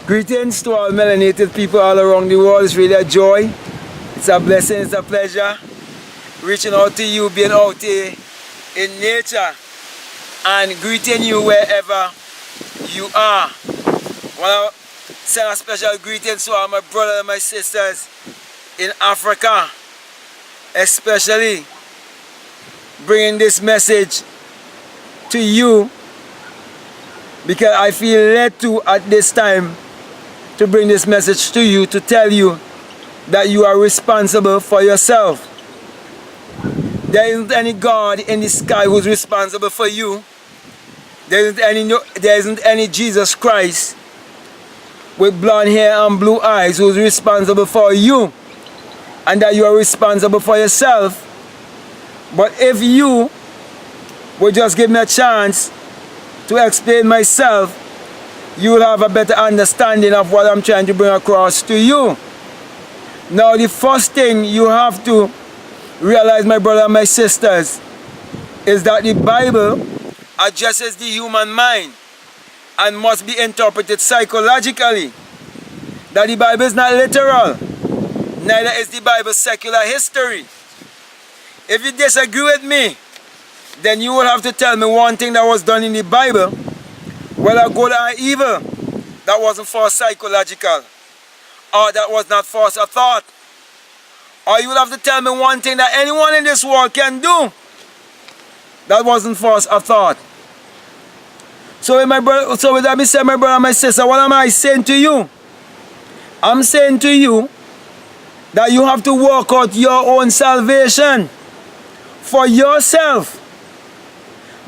Greetings to all melanated people all around the world. It's really a joy. It's a blessing. It's a pleasure. Reaching out to you, being out here in nature and greeting you wherever you are. I want to send a special greeting to all my brothers and my sisters in Africa, especially bringing this message to you because I feel led to at this time to bring this message to you, to tell you that you are responsible for yourself. There isn't any God in the sky who's responsible for you. There isn't any Jesus Christ with blonde hair and blue eyes who's responsible for you, and that you are responsible for yourself. But if you would just give me a chance to explain myself, you will have a better understanding of what I'm trying to bring across to you. Now, the first thing you have to realize, my brother and my sisters, is that the Bible addresses the human mind and must be interpreted psychologically. That the Bible is not literal, neither is the Bible secular history. If you disagree with me, then you will have to tell me one thing that was done in the Bible, whether good or evil, that wasn't for psychological, or that was not force of thought. Or you will have to tell me one thing that anyone in this world can do that wasn't force of thought. So with that being said, my brother and my sister, what am I saying to you? I'm saying to you that you have to work out your own salvation for yourself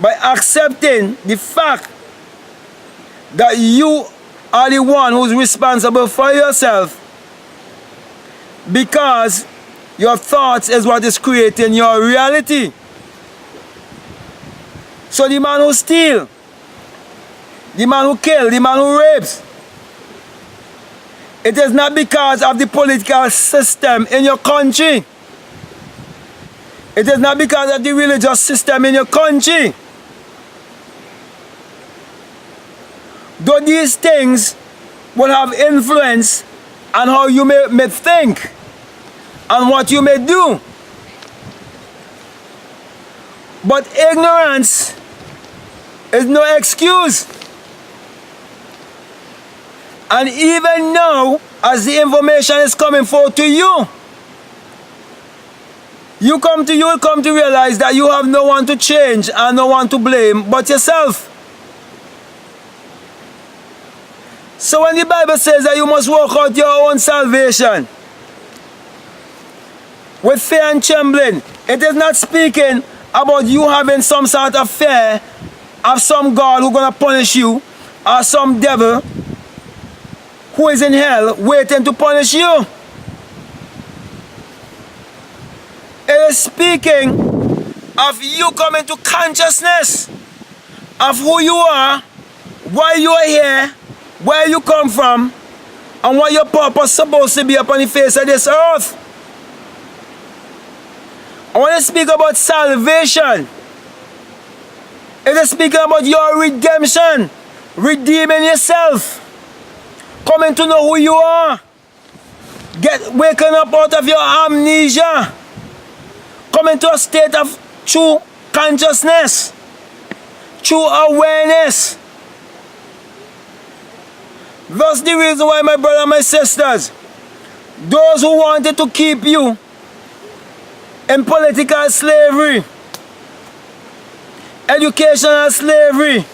by accepting the fact that you are the one who's responsible for yourself, because your thoughts is what is creating your reality. So the man who steals, the man who kills, the man who rapes, it is not because of the political system in your country. It is not because of the religious system in your country. Though these things will have influence on how you may think and what you may do. But ignorance is no excuse. And even now, as the information is coming forth to you, you come to realize that you have no one to change and no one to blame but yourself. So when the Bible says that you must work out your own salvation with fear and trembling, it is not speaking about you having some sort of fear of some God who's going to punish you, or some devil who is in hell waiting to punish you. It is speaking of you coming to consciousness of who you are, why you are here, where you come from, and what your purpose is supposed to be upon the face of this earth. I want to speak about salvation. It is speaking about your redemption, redeeming yourself, coming to know who you are, waking up out of your amnesia, coming to a state of true consciousness, true awareness. That's the reason why, my brother and my sisters, those who wanted to keep you in political slavery, educational slavery,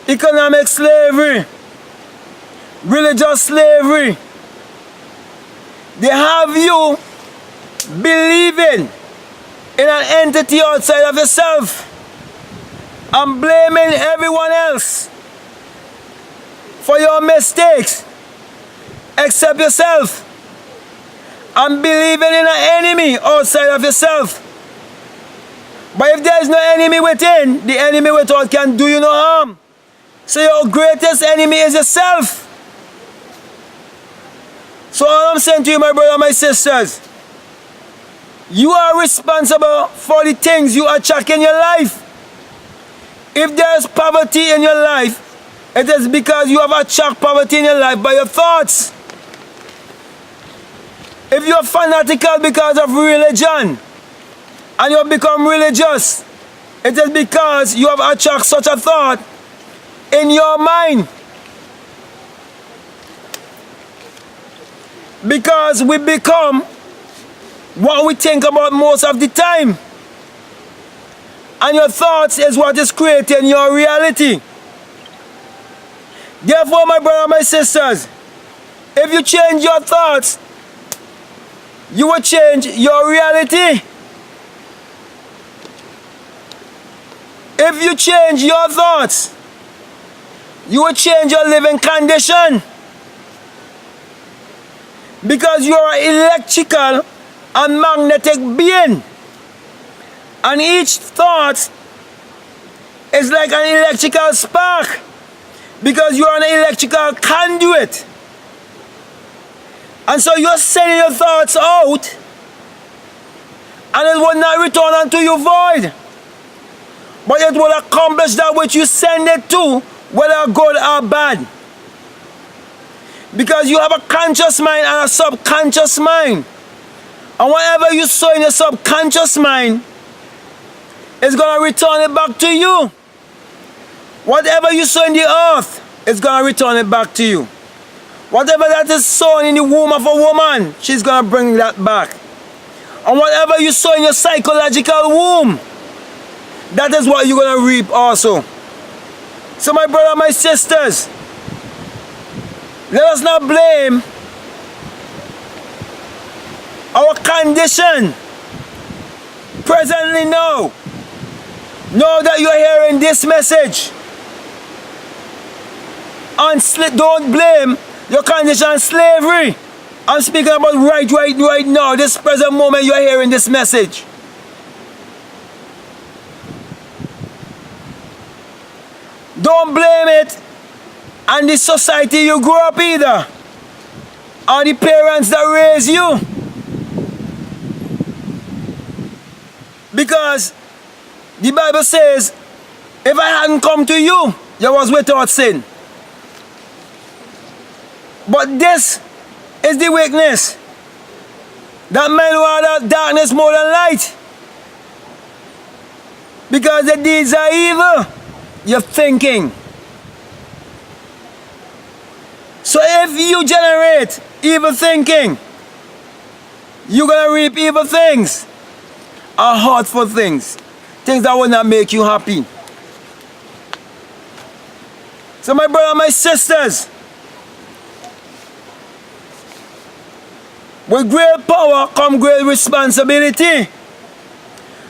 economic slavery, religious slavery, they have you believing in an entity outside of yourself and blaming everyone else for your mistakes except yourself, and believing in an enemy outside of yourself. But if there is no enemy within, the enemy without can do you no harm. So your greatest enemy is yourself. So all I'm saying to you, my brother and my sisters, you are responsible for the things you attract in your life. If there is poverty in your life, It is because you have attracted poverty in your life by your thoughts. If you are fanatical because of religion and you have become religious, it is because you have attracted such a thought in your mind. Because we become what we think about most of the time. And your thoughts is what is creating your reality. Therefore, my brother, my sisters, if you change your thoughts, you will change your reality. If you change your thoughts, you will change your living condition. Because you are an electrical and magnetic being. And each thought is like an electrical spark. Because you are an electrical conduit. And so you're sending your thoughts out, and it will not return unto you void. But it will accomplish that which you send it to, whether good or bad. Because you have a conscious mind and a subconscious mind. And whatever you sow in your subconscious mind is going to return it back to you. Whatever you sow in the earth is going to return it back to you. Whatever that is sown in the womb of a woman, she's going to bring that back. And whatever you sow in your psychological womb, that is what you're going to reap also. So my brother, my sisters, let us not blame our condition presently now. Know that you're hearing this message. And don't blame your condition on slavery. I'm speaking about right now, this present moment you're hearing this message. Don't blame it on the society you grew up either, or the parents that raised you. Because the Bible says, if I hadn't come to you, you was without sin. But this is the weakness, that men rather darkness more than light. Because the deeds are evil, you're thinking. So if you generate evil thinking, you're going to reap evil things, or hurtful things, things that will not make you happy. So my brother, my sisters, with great power come great responsibility.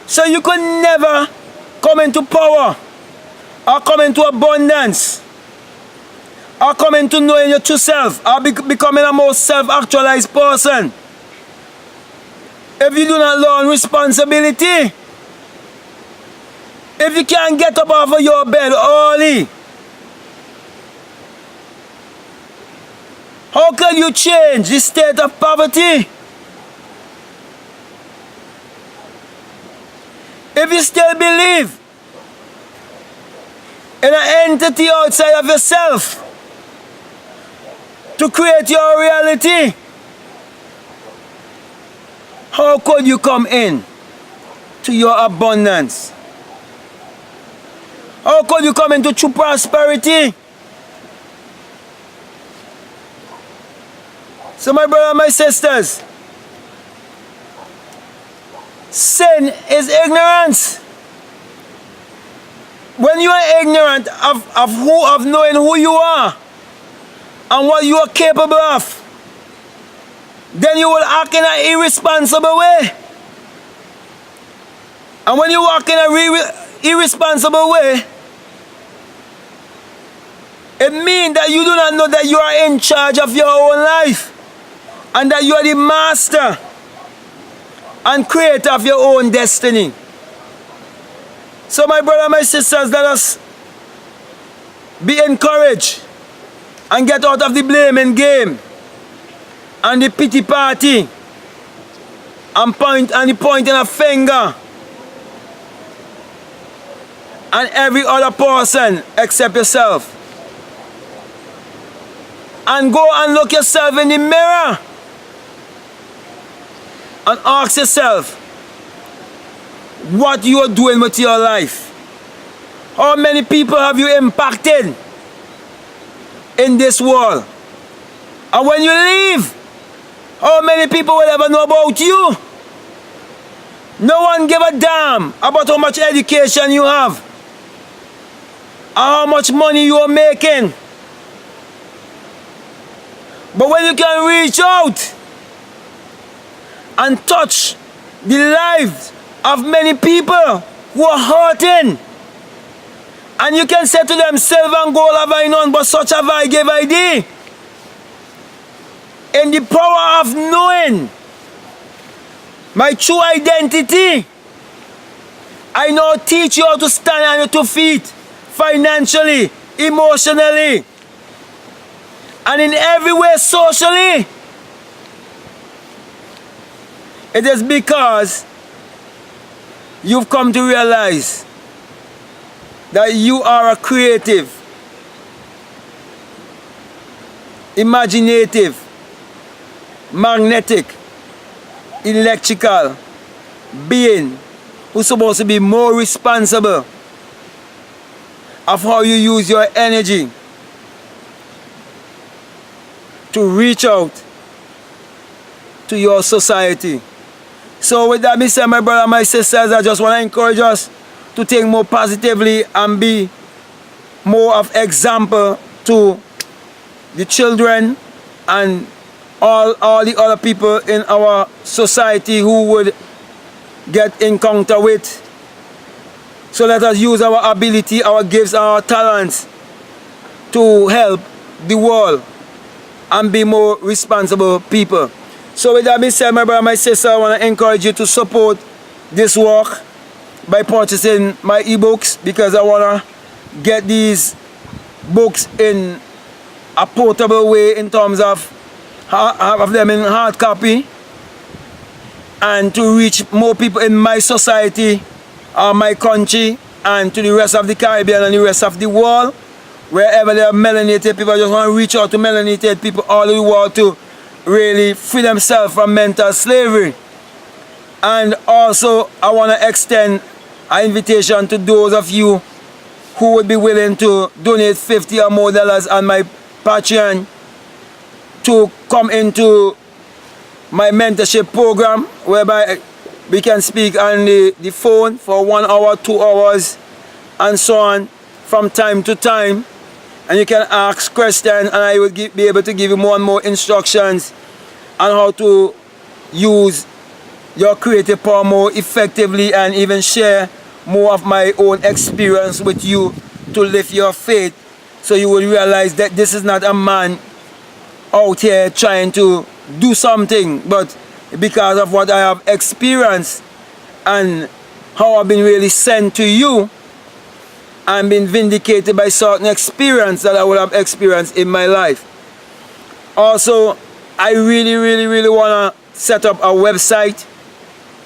So you can never come into power or come into abundance or come into knowing your true self or becoming a more self-actualized person if you do not learn responsibility. If you can't get up off of your bed early, how can you change the state of poverty? If you still believe in an entity outside of yourself to create your reality, how could you come in to your abundance? How could you come into true prosperity? So my brother, my sisters, sin is ignorance. When you are ignorant of knowing who you are and what you are capable of, then you will act in an irresponsible way. And when you walk in an irresponsible way, it means that you do not know that you are in charge of your own life, and that you are the master and creator of your own destiny. So my brother, my sisters, let us be encouraged and get out of the blaming game and the pity party and the pointing a finger and every other person except yourself. and go and look yourself in the mirror and ask yourself what you are doing with your life. How many people have you impacted in this world? And when you leave, how many people will ever know about you? No one give a damn about how much education you have, or how much money you are making. But when you can reach out and touch the lives of many people who are hurting, and you can say to them, "Silver and gold have I none, but such have I give I thee." In the power of knowing my true identity, I now teach you how to stand on your 2 feet, financially, emotionally, and in every way socially. It is because you've come to realize that you are a creative, imaginative, magnetic, electrical being who's supposed to be more responsible of how you use your energy to reach out to your society. So with that being said, my brother and my sisters, I just want to encourage us to think more positively and be more of example to the children and all the other people in our society who would get encounter with. So let us use our ability, our gifts, our talents to help the world and be more responsible people. So with that being said, my brother, my sister, I want to encourage you to support this work by purchasing my ebooks, because I want to get these books in a portable way in terms of have them in hard copy, and to reach more people in my society, my country, and to the rest of the Caribbean and the rest of the world. Wherever there are melanated people, I just want to reach out to melanated people all over the world to really free themselves from mental slavery. And also, I want to extend an invitation to those of you who would be willing to donate $50 or more on my Patreon to come into my mentorship program, whereby we can speak on the phone for 1 hour, 2 hours, and so on from time to time. And you can ask questions, and I will be able to give you more and more instructions on how to use your creative power more effectively, and even share more of my own experience with you to lift your faith, so you will realize that this is not a man out here trying to do something, but because of what I have experienced and how I've been really sent to you and been vindicated by certain experience that I would have experienced in my life. Also, I really want to set up a website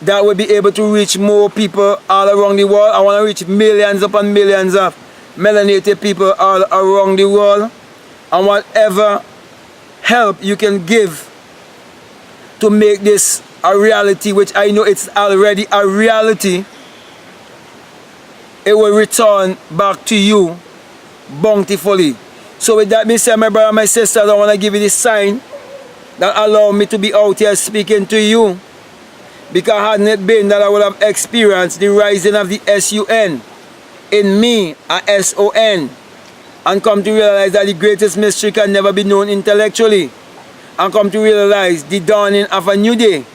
that will be able to reach more people all around the world. I want to reach millions upon millions of melanated people all around the world, and whatever help you can give to make this a reality, which I know it's already a reality, it will return back to you bountifully. So with that being said, my brother, my sisters, I want to give you this sign that allow me to be out here speaking to you, because hadn't it been that I would have experienced the rising of the S-U-N in me, a S-O-N, and come to realize that the greatest mystery can never be known intellectually, and come to realize the dawning of a new day,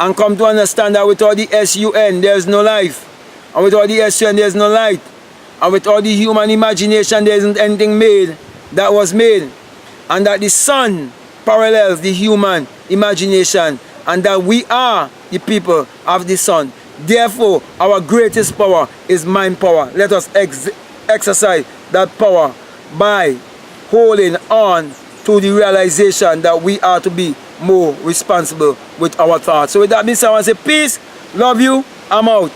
and come to understand that without the S-U-N there is no life, and without the S-U-N there is no light, and without the human imagination there isn't anything made that was made, and that the sun parallels the human imagination, and that we are the people of the sun. Therefore, our greatest power is mind power. Let us exercise that power by holding on to the realization that we are to be more responsible with our thoughts. So with that being said, I want to say peace, love you, I'm out.